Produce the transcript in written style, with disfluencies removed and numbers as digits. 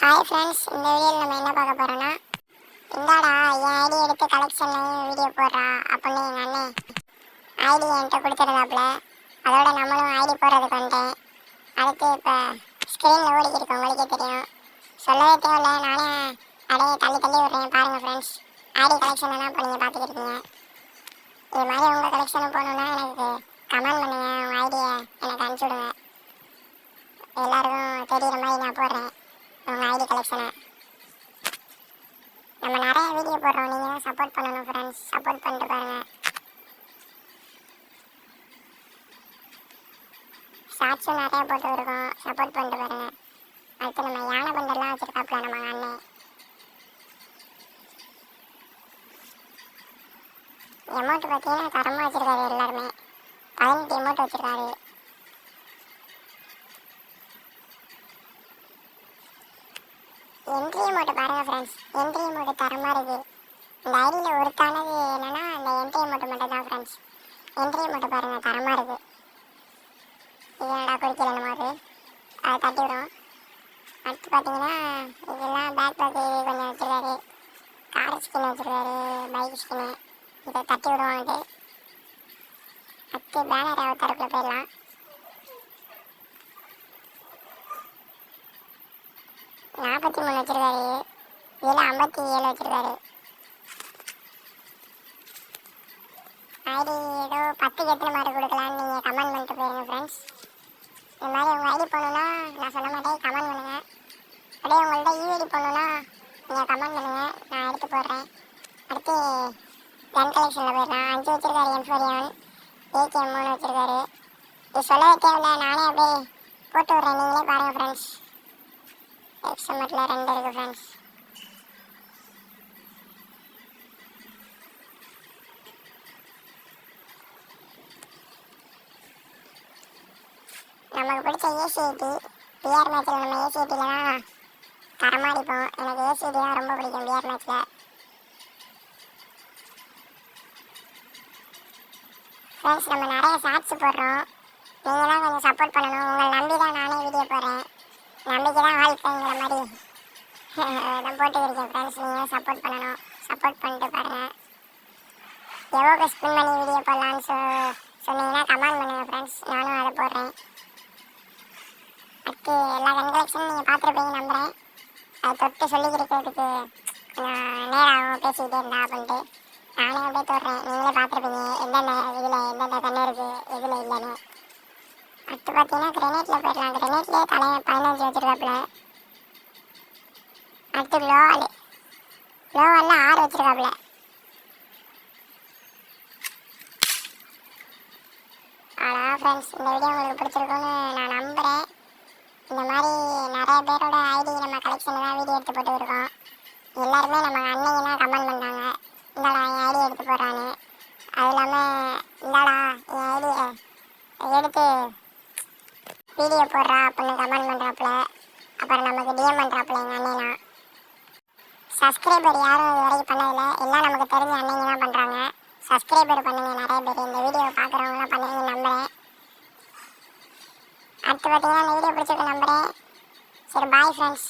Hi friends, இந்த வீடியோவில் நம்ம என்ன பார்க்க போகிறோன்னா, இந்தாடா என் ஐடி எடுத்து கலெக்ஷன்லையும் வீடியோ போடுறா அப்படின்னு எங்கள் அண்ணன் ஐடி என்கிட்ட கொடுத்துருந்தாப்புல. அதோட நம்மளும் ஐடி போடுறதுக்கு வந்துட்டேன். அடுத்து இப்போ ஸ்க்ரீனில் ஓடிக்கிருக்கு, உங்களுக்கே தெரியும். சொல்லவே தேவையில்ல, நானே அப்படியே தள்ளி தள்ளி விட்றேன். பாருங்கள் ஃப்ரெண்ட்ஸ், ஐடி கலெக்ஷனை தான் இப்போ நீங்கள் பார்த்துக்கிட்டீங்க. இது மாதிரி உங்கள் கலெக்ஷனும் போகணுன்னா எனக்கு கமெண்ட் பண்ணுங்கள், உங்கள் ஐடியை எனக்கு அனுப்பிச்சுடுங்க. எல்லாருக்கும் தெரிகிற மாதிரி நான் போடுறேன் உங்கள் ஐடி கலெக்ஷனை. நம்ம நிறைய வீடியோ போடுறோம், நீங்கள் தான் சப்போர்ட் பண்ணணும் ஃப்ரெண்ட்ஸ். சப்போர்ட் பண்ணிட்டு பாருங்கள். ஷார்ட்ஸும் நிறையா போட்டு இருக்கோம், சப்போர்ட் பண்ணிட்டு பாருங்கள். அடுத்து நம்ம யானை பண்டெல்லாம் வச்சுருக்காப்புல நம்ம அண்ணன். அமௌண்ட் பார்த்தீங்கன்னா தரமாக வச்சுருக்காரு. எல்லாருமே 18 அமௌண்ட் வச்சுருக்காரு. என்ட்ரி அமௌண்ட் பாருங்கள் ஃப்ரெண்ட்ஸ், என்ட்ரி அமௌண்ட் தரமாக இருக்குது. இந்த ஐடியில் ஒருத்தானது என்னென்னா அந்த என்ட்ரி அமௌண்ட் மட்டும் தான் ஃப்ரெண்ட்ஸ். என்ட்ரி அமௌண்ட் பாருங்கள், தரமாக இருக்குது. இதனடா குறிக்கல நம்ம அதை தட்டி விடும். அடுத்து பார்த்தீங்கன்னா இதெல்லாம் பேக் பேக்கு கொஞ்சம் வச்சுருக்காரு. கார் ஸ்கின் வச்சுருக்காரு, பைக் ஸ்கின்னு. இதை தட்டி விடுவான்ட்டு அடுத்து பேனர் தரப்பில் போயிடலாம். 43 வச்சுருக்காரு, இதில் 57 வச்சுருக்காரு. ஐடி ஏதோ 10க்கு எத்தனை மார்க் கொடுக்கலான்னு நீங்கள் கமெண்ட் பண்ணிட்டு போயிருங்க ஃப்ரெண்ட்ஸ். இந்த மாதிரி உங்கள் ஐடி போகணுன்னா நான் சொல்ல மாட்டேன், கமெண்ட் பண்ணுங்கள். அப்படியே உங்கள்கிட்ட யூஐடி போகணுன்னா நீங்கள் கமெண்ட் பண்ணுங்கள், நான் எடுத்து போடுறேன். அடுத்து கன் கலெக்ஷனில் போயிடலாம். 5 வச்சுருக்காரு, M4A1, AK 3 வச்சுருக்காரு. இது சொல்லவே தேவையில்லை, நானே அப்படியே போட்டு விட்றேன், நீங்களே பாருங்கள் ஃப்ரெண்ட்ஸ். எக்ஸ்எம்எட்டில் 2 இருக்குது ஃப்ரெண்ட்ஸ். நமக்கு பிடிச்ச ஏசிஐடி பிஆர் மேட்ச்சில் நம்ம ஏசிஐடியில் தான் தரமாக அடிப்போம். எனக்கு ஏசிஐடி தான் ரொம்ப பிடிக்கும் பிஆர் மேட்ச்சில். ஃப்ரெண்ட்ஸ், நம்ம நிறைய ஷார்ட்ஸ் போடுறோம், நீங்கள் தான் கொஞ்சம் சப்போர்ட் பண்ணணும். உங்களை நம்பி தான் நானே வீடியோ போடுறேன். நம்பிக்கை தான் வாழ்க்கைங்கிற மாதிரி நான் போட்டுக்கிருக்கேன் ஃப்ரெண்ட்ஸ். நீங்கள் சப்போர்ட் பண்ணணும், சப்போர்ட் பண்ணிட்டு பாருங்கள். எவ்வளோ ஸ்பின் பண்ணி வீடியோ போடலான்னு சொன்னீங்கன்னா கமெண்ட் பண்ணுங்கள் ஃப்ரெண்ட்ஸ், நானும் அதை போடுறேன். அடுத்து எல்லா கன் கலெக்ஷனும் நீங்கள் பார்த்துருப்பீங்க நம்புகிறேன். அதை தொட்டு சொல்லிக்கிறதுக்கு நேரம் பேசிக்கிட்டே இருந்தா அப்படின்ட்டு நானே அப்படியே தோடுறேன். நீங்களே பார்த்துருப்பீங்க எந்தெந்த இதில் எந்தெந்த கண்ணு இருக்குது, எதில் இல்லைன்னு. அடுத்து பார்த்தீங்கன்னா கிரெனேட்டில் போயிடலாம். கிரெனேட்லேயே 15 வச்சுருக்காப்புல. அடுத்து லோவலில் 6 வச்சுருக்காப்புல. அவ்வளோதான் ஃப்ரெண்ட்ஸ், இந்த வீடியோ உங்களுக்கு பிடிச்சிருக்குன்னு நான் நம்புகிறேன். இந்த மாதிரி நிறைய பேரோட ஐடி நம்ம கலெக்ஷனில் தான் வீடியோ எடுத்து போட்டு இருக்கோம். எல்லாருமே நம்ம அன்னைக்கு தான் கமெண்ட் பண்ணாங்க, இந்தாடா என் ஐடி எடுத்து போடுறான்னு. அது இல்லாமல் இந்தாடா என் ஐடியை எடுத்து வீடியோ போடுறா அப்படின்னு கமெண்ட் பண்ணுறாப்புல. அப்புறம் நமக்கு டிஎம் பண்ணுறாப்புல எங்கள் அண்ணனா. சப்ஸ்கிரைபர் யாரும் இது வரைக்கும் பண்ணதில்லை, எல்லாம் நமக்கு தெரிஞ்ச அன்னைங்க தான் பண்ணுறாங்க. சப்ஸ்கிரைபர் பண்ணுங்கள் நிறைய பேர், இந்த வீடியோ பார்க்குறவங்களாம் பண்ணுறீங்க நம்புகிறேன். அடுத்து பார்த்தீங்கன்னா இந்த வீடியோ பிடிச்சிருக்கு நம்புகிறேன். சரி, பாய் ஃப்ரெண்ட்ஸ்.